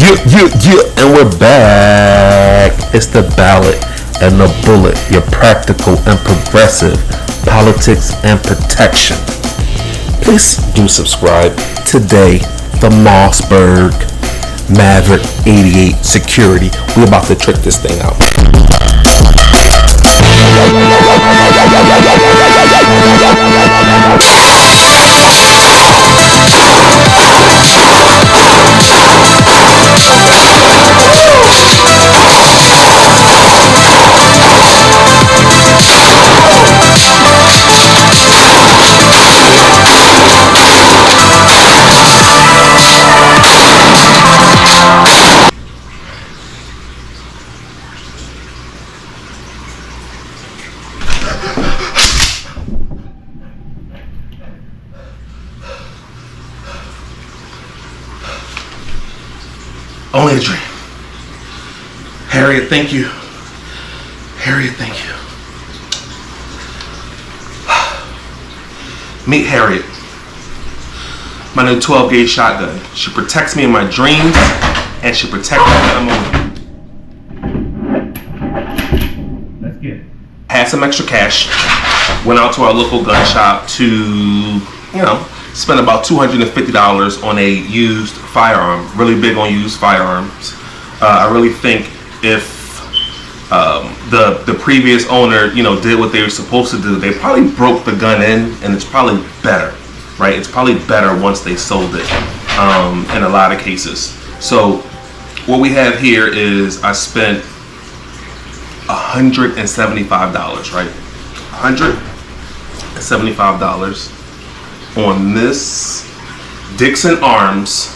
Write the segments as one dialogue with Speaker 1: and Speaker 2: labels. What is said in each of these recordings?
Speaker 1: And we're back. It's the ballot and the bullet, your practical and progressive politics and protection. Please do subscribe today. The Mossberg Maverick 88 security. We're about to trick this thing out. Only a dream. Harriet, thank you. Harriet, thank you. Meet Harriet. My new 12 gauge shotgun. She protects me in my dreams, and she protects me when I'm awake. Let's get it. Had some extra cash. Went out to our local gun shop to, spend about $250 on a used firearm. Really big on used firearms. I really think if the previous owner, did what they were supposed to do, they probably broke the gun in, and it's probably better, right? It's probably better once they sold it, in a lot of cases. So what we have here is I spent $175, right? $175 on this Dickinson Arms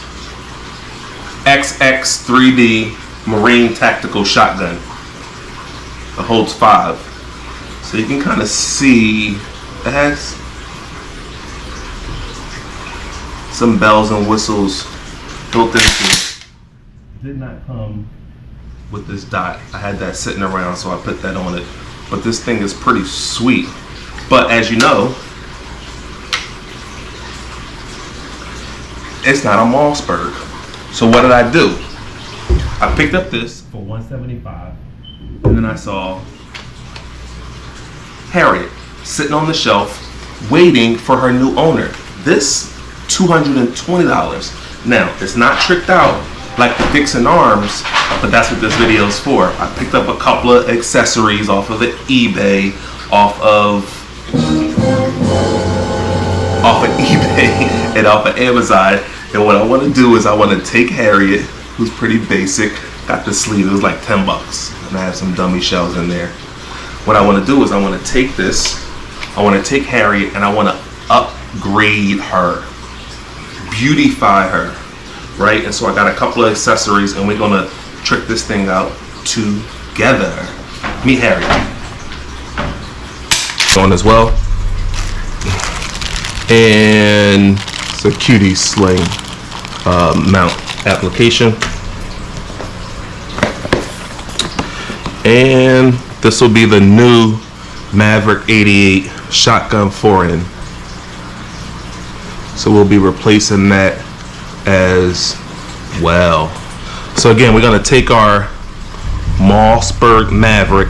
Speaker 1: XX3D Marine Tactical shotgun. It holds 5. So you can kind of see it has some bells and whistles built into it. Did not come with this dot. I had that sitting around, so I put that on it. But this thing is pretty sweet. But as you know, it's not a Mossberg. So what did I do? I picked up this for $175, and then I saw Harriet sitting on the shelf waiting for her new owner. This $220. Now, it's not tricked out like the Dickinson Arms, but that's what this video is for. I picked up a couple of accessories off of the eBay, off of eBay and off of Amazon. And what I want to do is I want to take Harriet, who's pretty basic, got the sleeve, it was like $10, and I have some dummy shells in there. What I want to do is I want to take this, I want to take Harriet, and I want to upgrade her, beautify her, right? And so I got a couple of accessories, and we're going to trick this thing out together. Meet Harriet. On as well. And it's a cutie sling mount application. And this will be the new Maverick 88 shotgun Forend. So we'll be replacing that as well. So again, we're going to take our Mossberg Maverick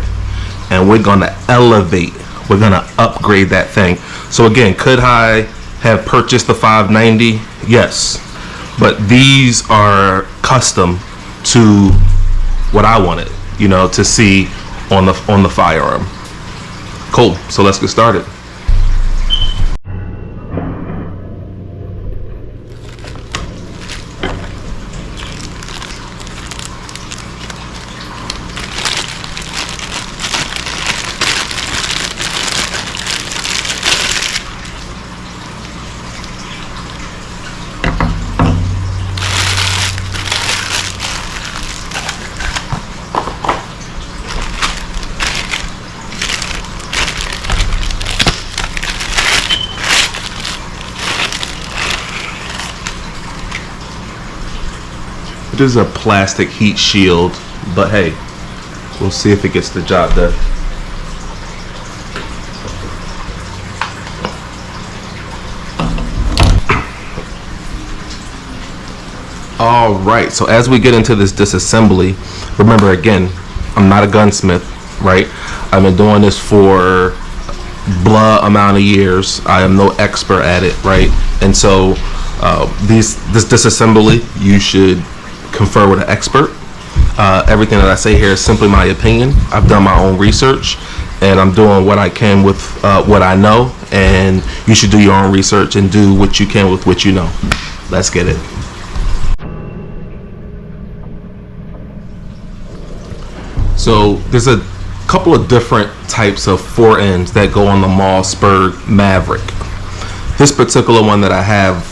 Speaker 1: and we're going to elevate. We're going to upgrade that thing. So again, could I have purchased the 590? Yes. But these are custom to what I wanted, to see on the firearm. Cool. So let's get started. This is a plastic heat shield, but hey, we'll see if it gets the job done. All right, so as we get into this disassembly, remember again, I'm not a gunsmith, right? I've been doing this for blah amount of years. I am no expert at it, right? And so this disassembly, you should confer with an expert. Everything that I say here is simply my opinion. I've done my own research, and I'm doing what I can with what I know, and you should do your own research and do what you can with what you know. Let's get it. So there's a couple of different types of Forends that go on the Mossberg Maverick. This particular one that I have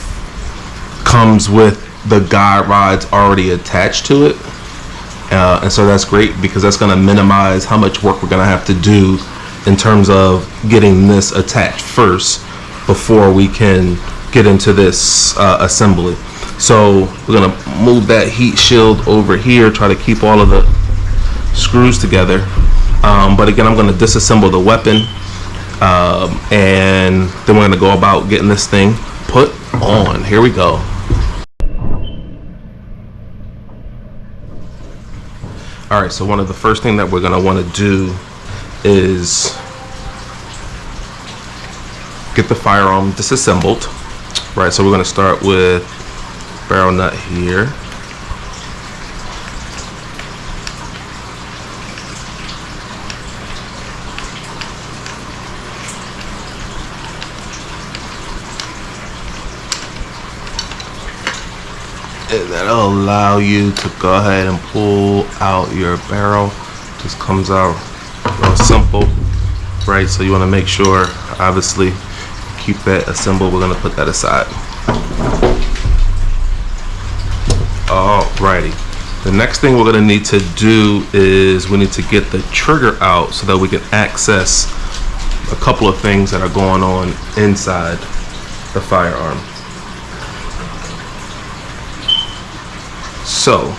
Speaker 1: comes with the guide rods already attached to it, and so that's great because that's going to minimize how much work we're going to have to do in terms of getting this attached first before we can get into this assembly. So we're going to move that heat shield over here, try to keep all of the screws together, but again, I'm going to disassemble the weapon, and then we're going to go about getting this thing put on. Here we go. All right, so one of the first thing that we're going to want to do is get the firearm disassembled. Right, so we're going to start with barrel nut here. And that'll allow you to go ahead and pull out your barrel. Just comes out real simple, right? So you want to make sure, obviously, keep that assembled. We're going to put that aside. Alrighty. The next thing we're going to need to do is we need to get the trigger out so that we can access a couple of things that are going on inside the firearm. So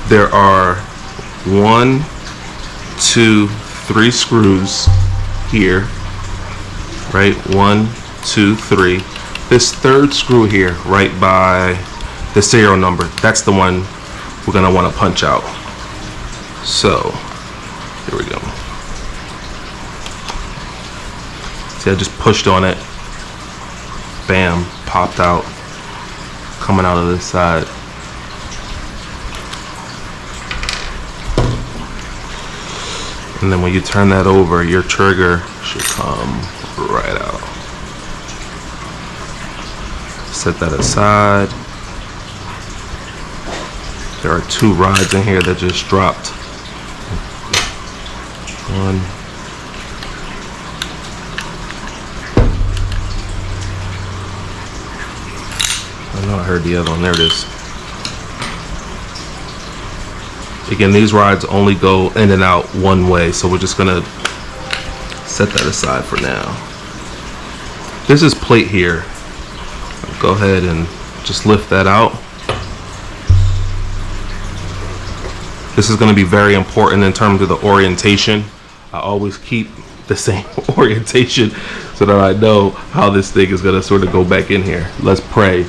Speaker 1: there are 1, 2, 3 screws here, right? 1, 2, 3. This third screw here, right by the serial number, that's the one we're gonna want to punch out. So here we go. See, I just pushed on it. Bam, popped out, coming out of this side. And then when you turn that over, your trigger should come right out. Set that aside. There are 2 rods in here that just dropped. 1. I know I heard the other one. There it is. Again, these rods only go in and out one way, so we're just gonna set that aside for now. There's this plate here. Go ahead and just lift that out. This is gonna be very important in terms of the orientation. I always keep the same orientation so that I know how this thing is gonna sort of go back in here. Let's pray,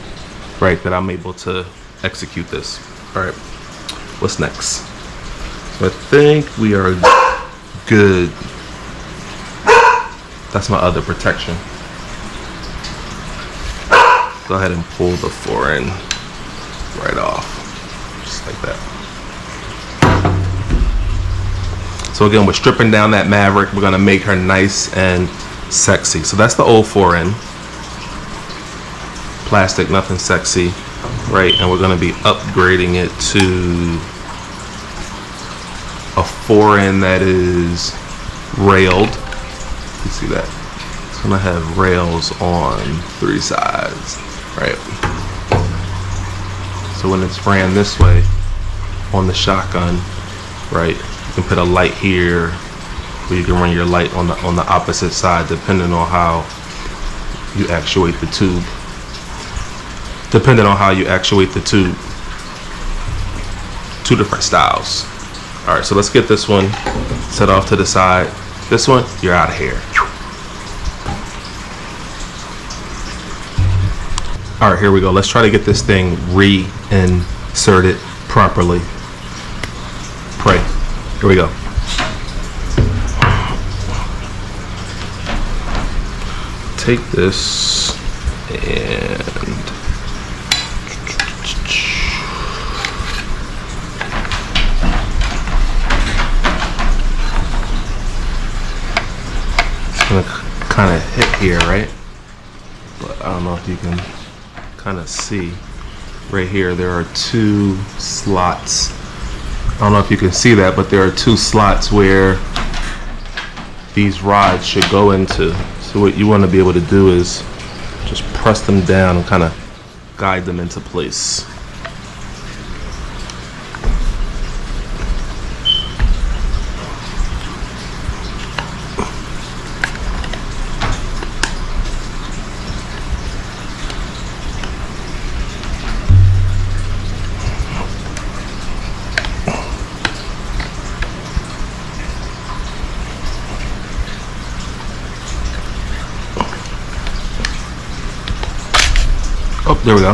Speaker 1: right, that I'm able to execute this. All right. What's next? So I think we are good. That's my other protection. Go ahead and pull the Forend right off, just like that. So again, we're stripping down that Maverick. We're gonna make her nice and sexy. So that's the old Forend. Plastic, nothing sexy. Right, and we're going to be upgrading it to a Forend that is railed. You see that? It's going to have rails on 3 sides, right? So when it's ran this way on the shotgun, right, you can put a light here, or you can run your light on the opposite side, depending on how you actuate the tube. Depending on how you actuate the tube. 2 different styles. All right, so let's get this one set off to the side. This one, you're out of here. All right, here we go. Let's try to get this thing reinserted properly. Pray. Here we go. Take this and it's gonna kind of hit here, right? But I don't know if you can kind of see right here. There are 2 slots. I don't know if you can see that, but there are 2 slots where these rods should go into. So what you want to be able to do is just press them down and kind of guide them into place. Oh, there we go.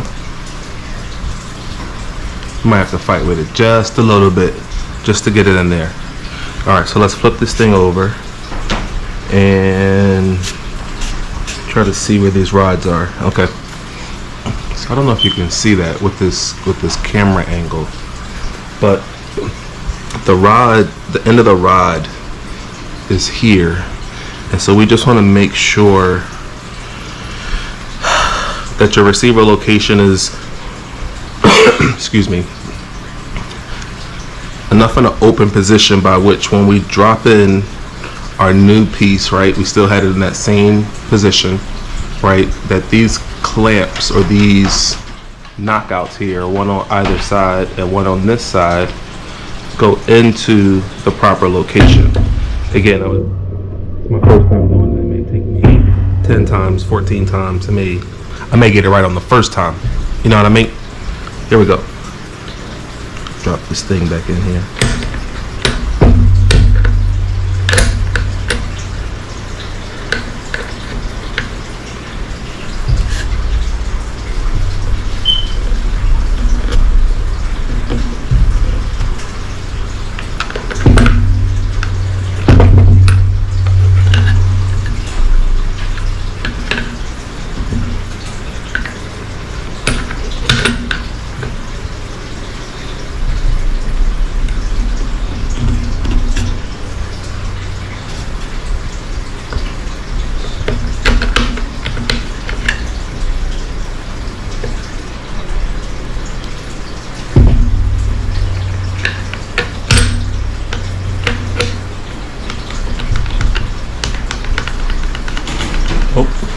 Speaker 1: Might have to fight with it just a little bit just to get it in there. Alright, so let's flip this thing over and try to see where these rods are. Okay. So I don't know if you can see that with this camera angle, but the end of the rod is here, and so we just want to make sure that your receiver location is excuse me, enough in an open position by which when we drop in our new piece, right, we still had it in that same position, right, that these clamps or these knockouts here, one on either side and one on this side, go into the proper location. Again, it's my first time doing that. It may take me 10 times, 14 times. I may get it right on the first time. You know what I mean? Here we go. Drop this thing back in here.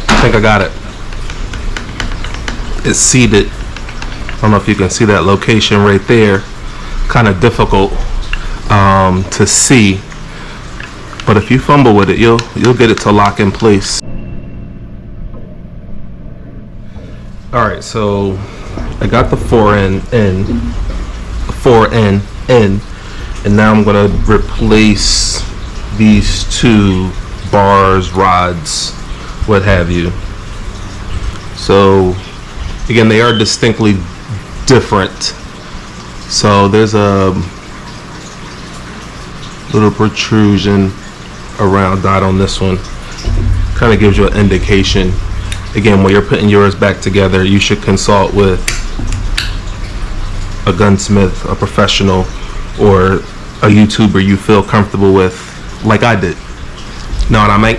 Speaker 1: I think I got it. It's seated. I don't know if you can see that location right there. Kind of difficult to see, but if you fumble with it, you'll get it to lock in place. All right, so I got the Forend in, and now I'm gonna replace these 2 bars, rods, what have you. So again, they are distinctly different. So there's a little protrusion around that on this one. Kind of gives you an indication. Again, when you're putting yours back together, you should consult with a gunsmith, a professional, or a YouTuber you feel comfortable with, like I did. Know what I mean?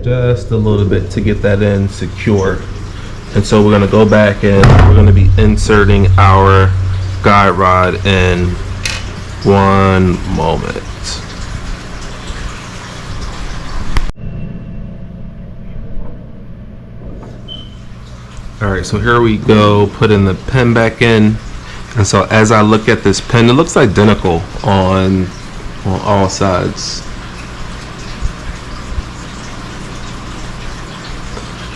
Speaker 1: just a little bit to get that in secure. And so we're going to go back and we're going to be inserting our guide rod in one moment. Alright, so here we go, putting the pin back in. And so as I look at this pin, it looks identical on all sides.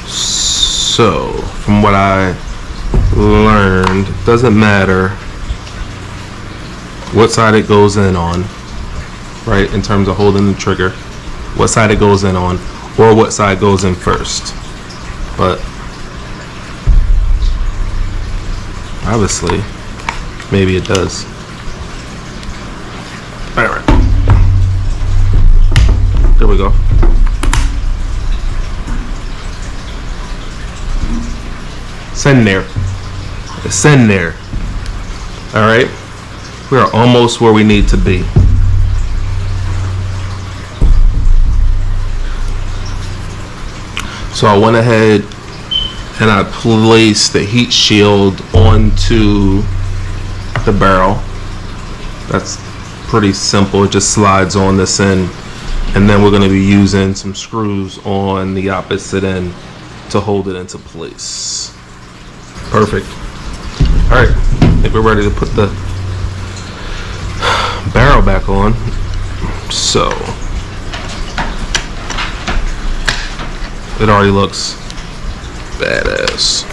Speaker 1: So from what I learned, it doesn't matter what side it goes in on, right, in terms of holding the trigger, what side it goes in on, or what side goes in first. But obviously, maybe it does. Alright. There we go. Send there. Send there. Alright. We are almost where we need to be. So I went ahead and I placed the heat shield onto the barrel. That's pretty simple. It just slides on this end, and then we're going to be using some screws on the opposite end to hold it into place. Perfect. All right, I think we're ready to put the barrel back on. So it already looks badass.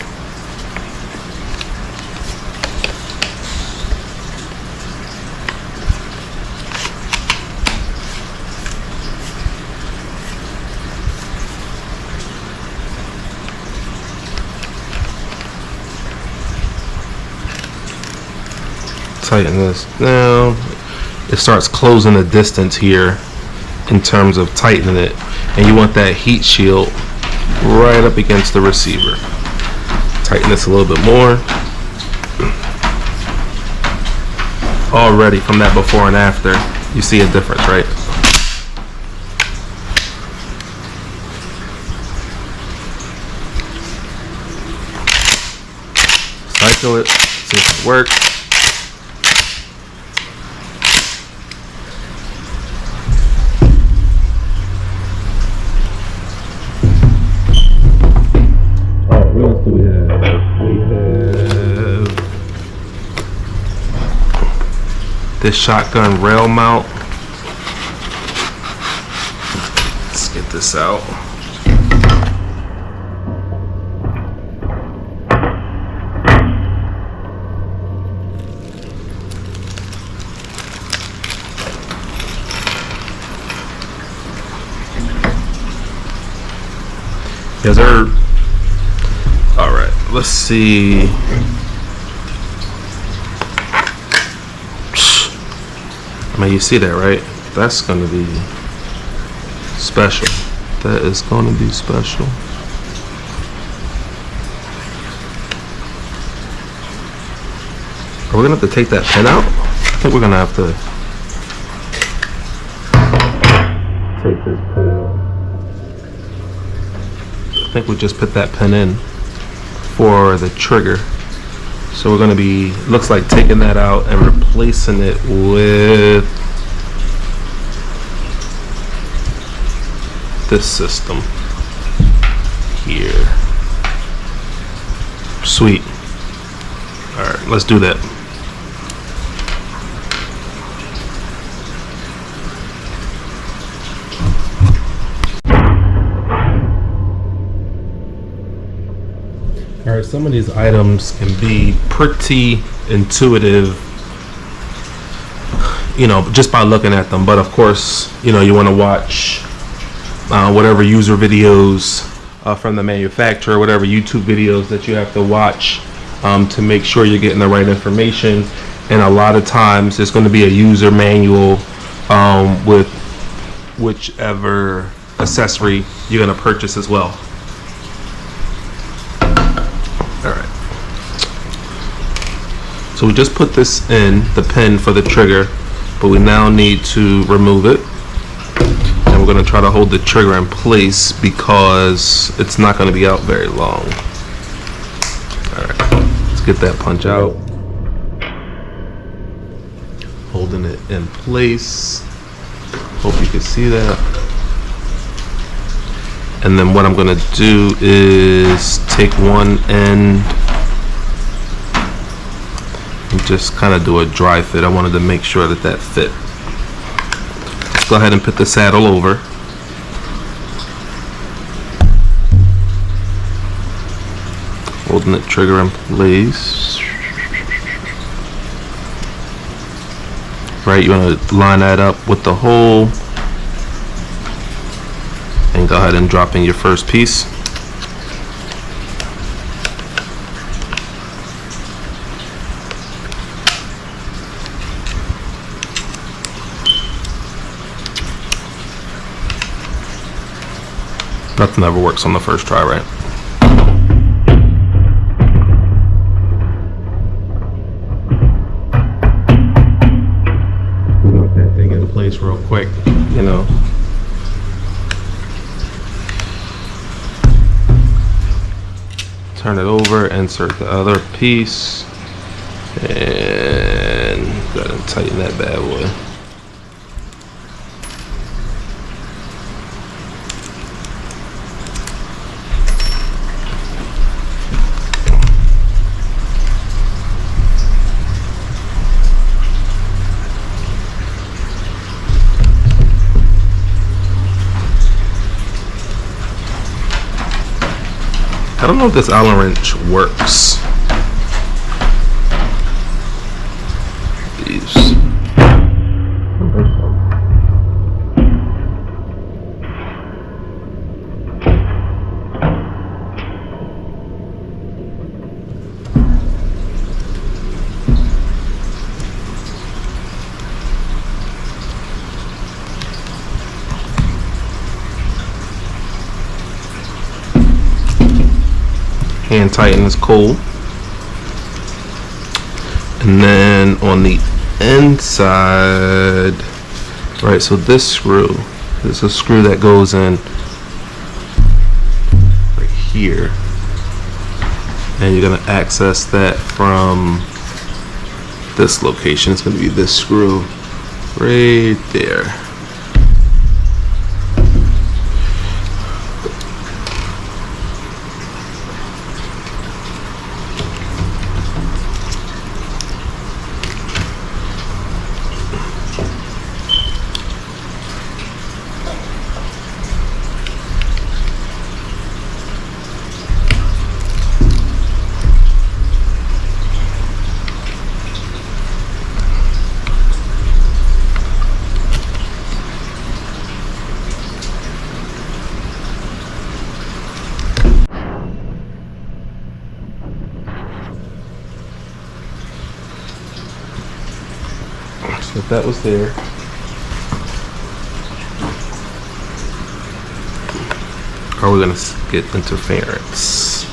Speaker 1: Tighten this down. It starts closing the distance here in terms of tightening it, and you want that heat shield right up against the receiver. Tighten this a little bit more. Already from that before and after, you see a difference, right? Cycle it, see if it works. This shotgun rail mount. Let's get this out. Yes, sir. All right, let's see. I mean, you see that, right? That's going to be special. That is going to be special. Are we going to have to take that pin out? I think we're going to have to take this pin out. I think we just put that pin in for the trigger. So we're going to be, looks like taking that out and replacing it with this system here. Sweet. All right, let's do that. All right, some of these items can be pretty intuitive, you know, just by looking at them. But of course, you know, you want to watch whatever user videos from the manufacturer, whatever YouTube videos that you have to watch to make sure you're getting the right information. And a lot of times there's going to be a user manual with whichever accessory you're going to purchase as well. Alright, so we just put this in, the pin for the trigger, but we now need to remove it. And we're going to try to hold the trigger in place because it's not going to be out very long. Alright, let's get that punch out. Holding it in place. Hope you can see that. And then what I'm going to do is take one end and just kind of do a dry fit. I wanted to make sure that that fit. Let's go ahead and put the saddle over. Holding the trigger in place. Right, you want to line that up with the hole and go ahead and drop in your first piece. Nothing ever works on the first try, right? Put that thing in place real quick, you know. Turn it over, insert the other piece, and go ahead and tighten that bad boy. I don't know if this Allen wrench works. These. Hand tighten is cool. And then on the inside, right, so this screw is a screw that goes in right here, and you're going to access that from this location. It's going to be this screw right there. If that was there, are we going to get interference?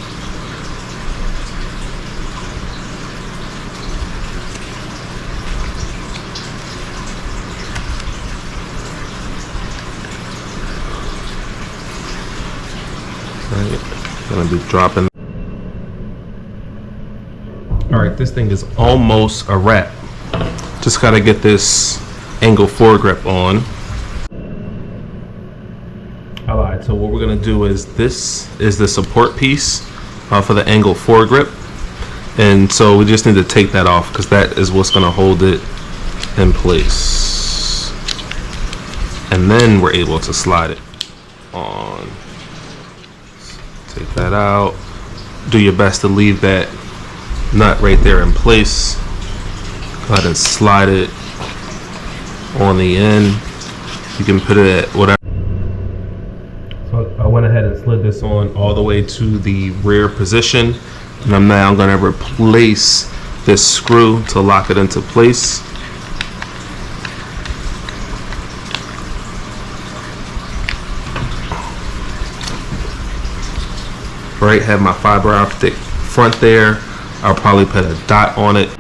Speaker 1: Right, going to be dropping. All right, this thing is almost a wrap. Just gotta get this angle foregrip on. Alright, so what we're gonna do is, this is the support piece for the angle foregrip, and so we just need to take that off because that is what's gonna hold it in place, and then we're able to slide it on. Take that out. Do your best to leave that nut right there in place. Go ahead and slide it on the end. You can put it at whatever. So I went ahead and slid this on all the way to the rear position, and I'm now going to replace this screw to lock it into place. Right, have my fiber optic front there. I'll probably put a dot on it.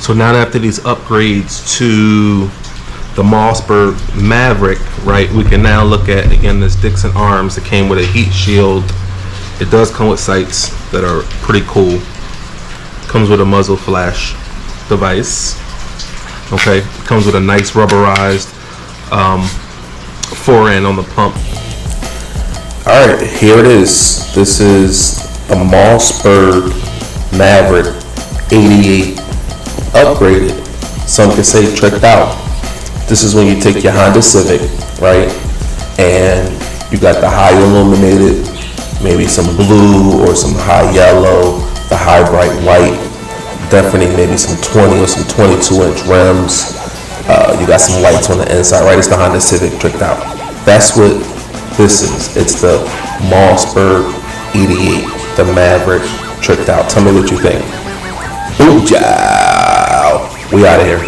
Speaker 1: So now after these upgrades to the Mossberg Maverick, right, we can now look at, again, this Dickinson Arms that came with a heat shield. It does come with sights that are pretty cool. Comes with a muzzle flash device. Okay, comes with a nice rubberized forend on the pump.
Speaker 2: All right, here it is. This is a Mossberg Maverick 88 upgraded. Some can say tricked out. This is when you take your Honda Civic, right, and you got the high illuminated, maybe some blue or some high yellow, the high bright white, definitely maybe some 20 or some 22-inch rims. You got some lights on the inside, right? It's the Honda Civic tricked out. That's what this is. It's the Mossberg 88, the Maverick tricked out. Tell me what you think. Ooh, jow. We out of here.